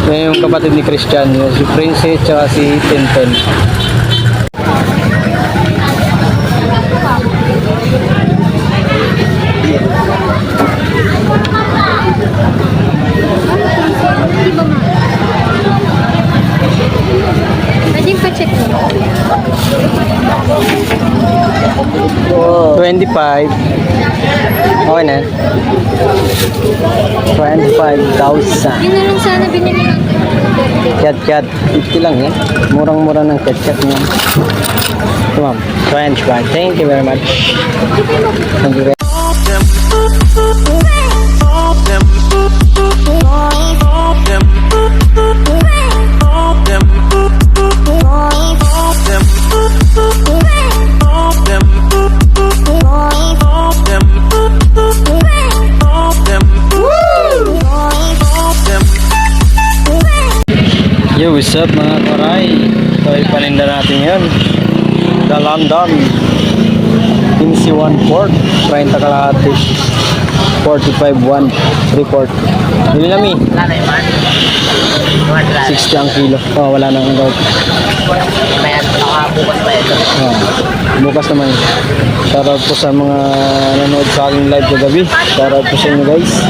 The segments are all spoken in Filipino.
Yan yung kapatid ni Christian, si Princess tsaka si Tintin. Pwedeng pa-check mo. 25. Okay na. 25,000. Yun na lang sana binili lang. Cat 50 lang yan. Murang-mura ng cat niya. Ito ma'am. 25. Thank you very much. Thank you very much. Yo, what's up mga karay? Ito ay paninda natin yun. The London Pinsi 1 Port 30 kalahati 45 1 report. Bili na mi 60 ang kilo. Oh, wala nang daw. Bukas naman. Shoutout po sa mga nanood sa aking live kagabi. Shoutout po sa inyo guys.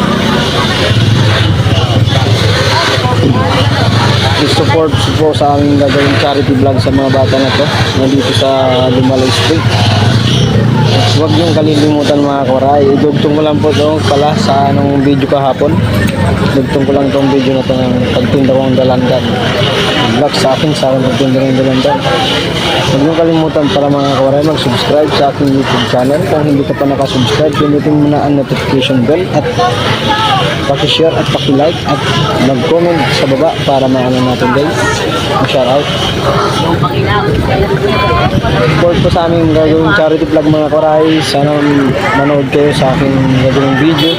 Support po sa aming gagawing charity vlog sa mga bata na to nandito sa Lumalay Street. Huwag niyong kalilimutan mga koray, idugtong ko lang po ito pala sa anong video kahapon. Dugtong ko lang itong video na ito ng pagtinda ko ng dalandan vlog sa akin pagtinda ng dalandan. Huwag niyong kalimutan para mga koray mag-subscribe sa aking YouTube channel. Kung hindi ka pa nakasubscribe, pinutin mo na ang notification bell at paki-share at paki-like at mag-comment sa baba para maano natin guys, ma-shoutout. Support po sa aming gagawing charity vlog mga koray. Sana manood kayo sa aking gagawing video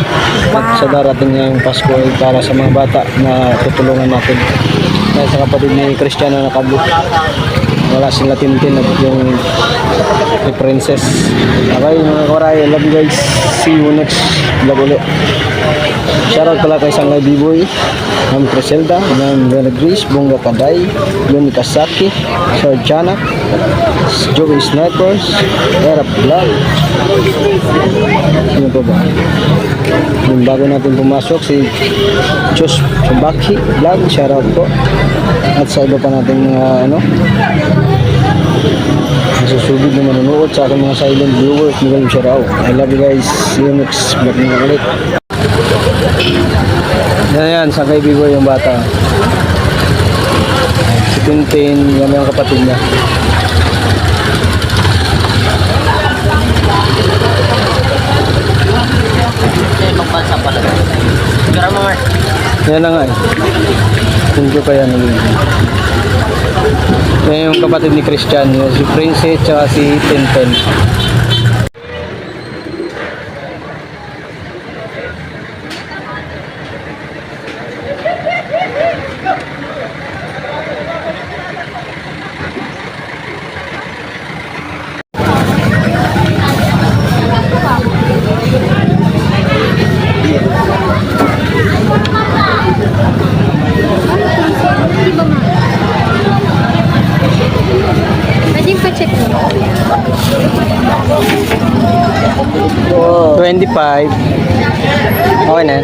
at sa darating ngayong Pasko ay para sa mga bata na tutulungan natin. Dahil sa kapatid ni Christian na nakabuk, wala sila Tintin at yung Princess. Okay mga koray, I love you guys. See you next vlog ulit. Shoutout pala kay Sanglay B-Boy, Ma'am Criselda, Ma'am Vera Gris, Bunga Kaday, Yoni Kasaki, Sir Janak, Joey Snipers, Era Vlog. Ano pa ba? Yung bago natin pumasok, si Chus Chubaki Vlog, shoutout po. At sa iba pa natin mga nasusubig na manonood sa aking mga silent viewers, magaling shoutout. I love you guys. See you next vlog na ulit. Yan, sa kay Biboy yung bata. Si Tintin, yan yung kapatid niya. Yan na nga eh. Hindi ko kaya nalilin. Yan yung kapatid ni Christian, si Princess tsaka si Tintin. Pwedeng pa-check mo. 25. Okay na.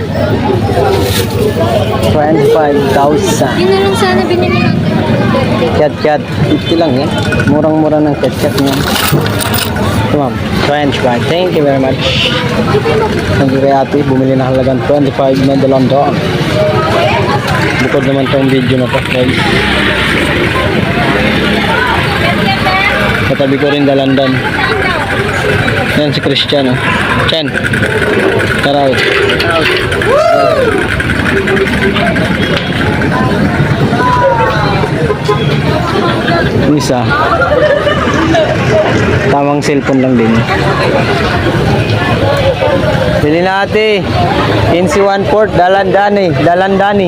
25,000. Yun na lang sana binili lang. Cat 50 lang yan. Murang-mura ng cat niya. Ito ma'am. 25. Thank you very much. Thank you kay ate. Bumili na halagang 25 na dalandan. Bukod naman itong video na to guys. Katabi ko rin dalandan. Yan si Christian. Chen. Tara out. Isa. Tamang cellphone lang din. Bili na ate. Pinsi 1 Port, dalandani. Dalandan.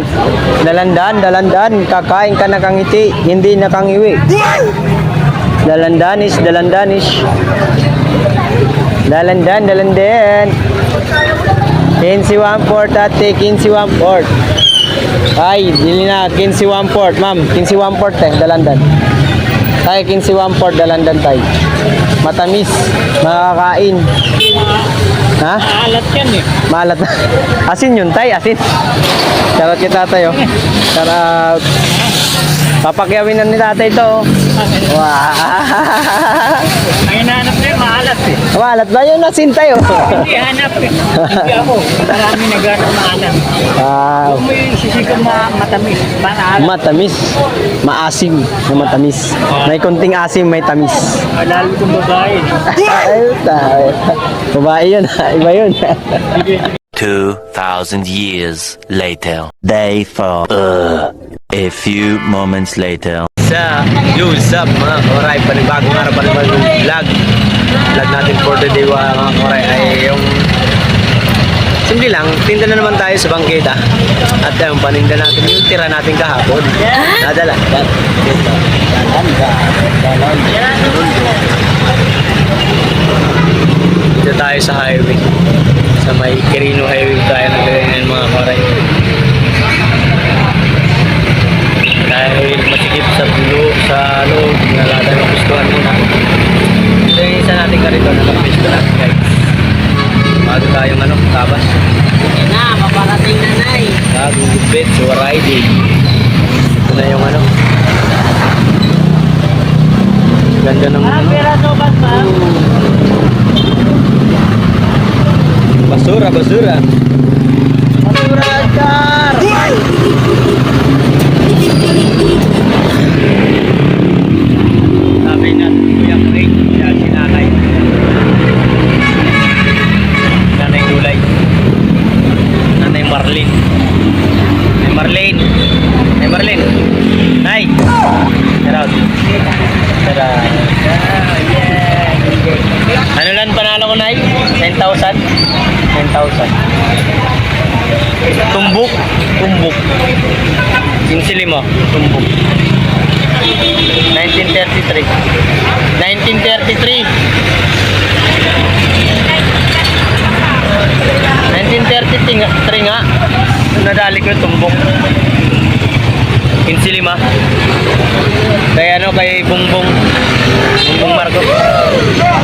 Kakain ka nakangiti, hindi nakangiwi. Dalandanis. Dalandan. Pinsi 1 Port ate, Pinsi 1 Port. Ay, dili na. 15 1/4, ma'am. 15 1/4 dalandan. Tay, 15 1/4 dalandan tay. Matamis. Makakain. Ha? Alat yan eh. Maalat na. Asin yun, tay. Asin. Charot kita tayo. Charot. Papakyawin na ni tatay ito. Oh. Wow. Ang hinahanap na yun, maalat eh. Maalat ba yun? Asin tayo. Hindi hanap eh. Hindi ako. Marami naghanap maalat. Wow. Kung may sisikang matamis, maalat. Matamis. Maasim na matamis. May konting asim, may tamis. Lalo kong babae. Ay, tayo. Babae yun. Iba yun. 2,000 years later. Day 4. A few moments later. Sa Yusap mga koray, panibagong araw, panibagong vlog. Vlog natin for the day mga koray ay yung simple lang, tinda na naman tayo sa bangketa. At yung paninda natin, yung tira natin kahapon. Nadala. Dito tayo sa highway. Sa may Quirino Highway tayo naglagay ngayon mga koray. Dahil masikip sa dulo, sa loob, nalada ng gustuhan muna. Ito yung isa natin karito na nakapisto natin guys. Bago tayong tabas. Yan na, paparating na na eh. Bagong gupit, so riding. Ito na yung ganda ng Peraso ba pa? basura. Basura, car! Sabi na, Kuya Craig, siya si Nanay. Nanay Gulay. Nanay Marlene. Nanay Marlene. Nanay Marlene. Nay! Shout out. Shout out. Ano lang panalo ko, Nay? 10,000? 10,000. Tumbuk. Tumbuk. Sinsili mo. Tumbuk. 1933. 1933. 1933 nga. Nadali ko yung tumbok. 15 lima. Kay kay Bungbong. Bungbong Marco.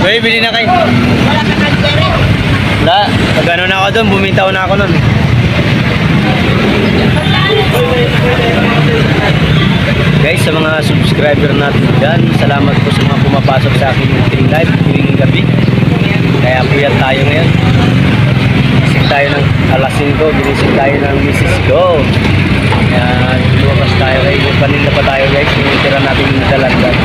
Boy, bili na kayo. Wala, pag na ako doon, bumitaw na ako doon. Guys, sa mga subscriber natin dyan, salamat po sa mga pumapasok sa aking munting live tuwing gabi. Kaya puyat tayo ngayon. Gising tayo ng alas 5, ginising tayo ng misis ko. Kaya lumabas tayo guys, paninda pa tayo guys, yung tira natin yung dalandan.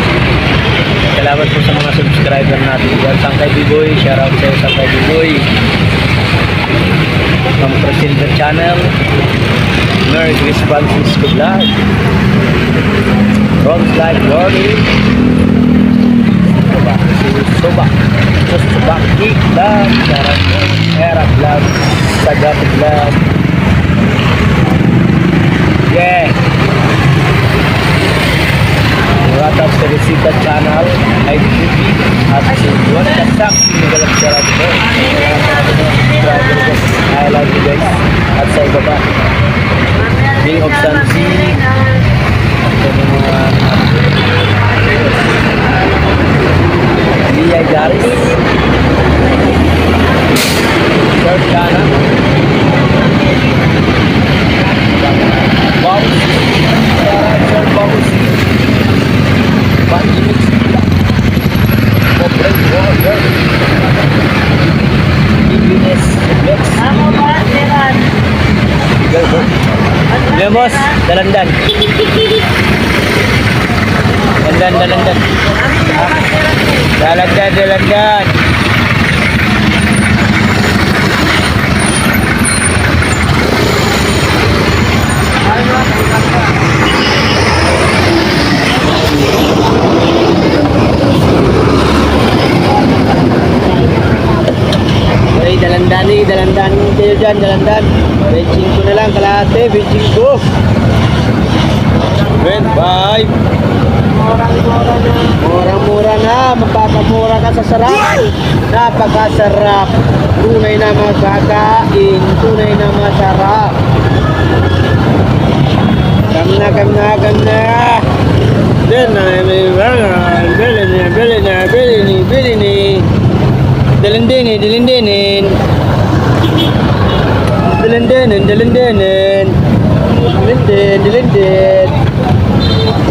Salamat po sa mga subscriber natin dyan. Sangkay Biboy, shoutout sa iyo Sangkay Biboy. Ang Presilver Channel, Merry Christmas Francisco Vlog, Ron's Life Glory, Soba, Subaki Vlog, Era Vlog, Sagati Vlog. Yeah! Ratap sa Resita Channel, IDTV, at si Juan Kasak, Magalang Sarap ko. I love you guys. At sa iba pa, King of Sansi, at sa mga Liyay Garis, Sir Kana, Bounce, Sir Bounce, Bandimix, Pobre Warrior, Igines, Lex, Girlfriend. Yan boss, dalandan. Dalandan. Dalandan. Ay, dalandan kayo dyan, dalandan. Benching ko na lang, kalahati, benching ko. 25. Murang-mura na, magpapamura ka sa sarap. Napakasarap. Tunay na magkakain, tunay na masarap. Kam na. Then bili ni. Dilindinin. Dilindin.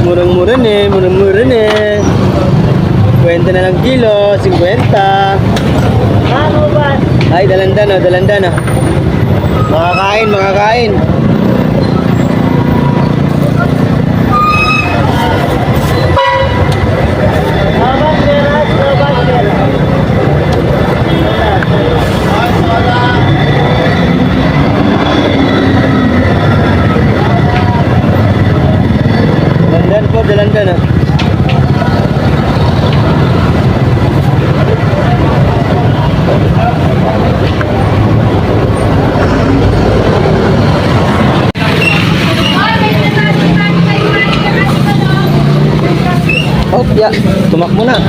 Murang-mura ni. 20 na lang kilo, 50. Ay, dalandan. Makakain. Dalandan ah. Oh, ya, tumakbo na.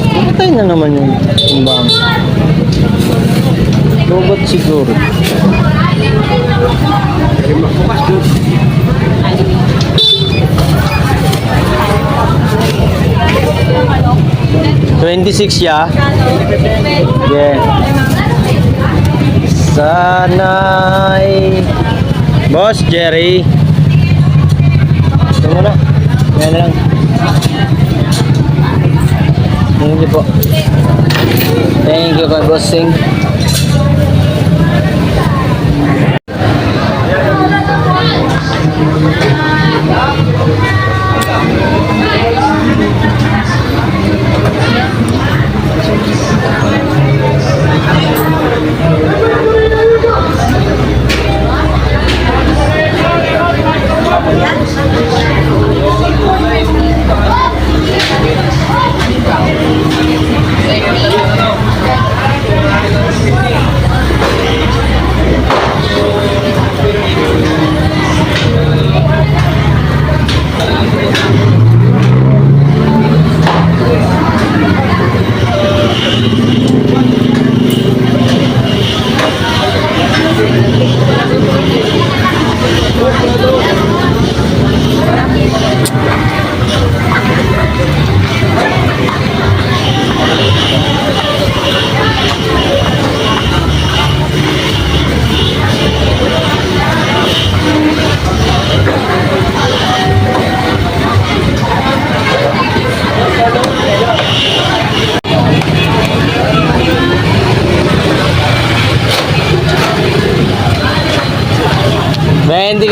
Patay na naman yung timbang. Robot siguro. $26 ya. Yeah. Sanay. Boss Jerry. Ito muna. Yan na lang. Thank you po. Thank you kay Bossing.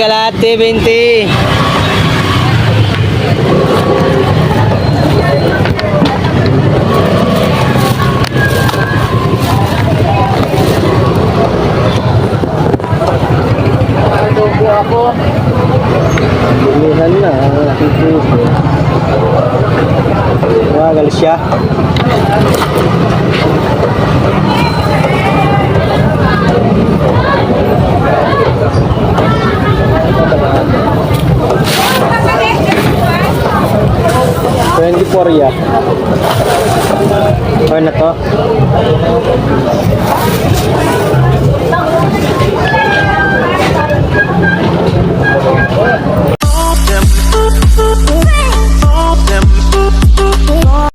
Kalahati, 20. Adobo ako. Bilihan na ang aking puso. Magal siya. $24 ano na to?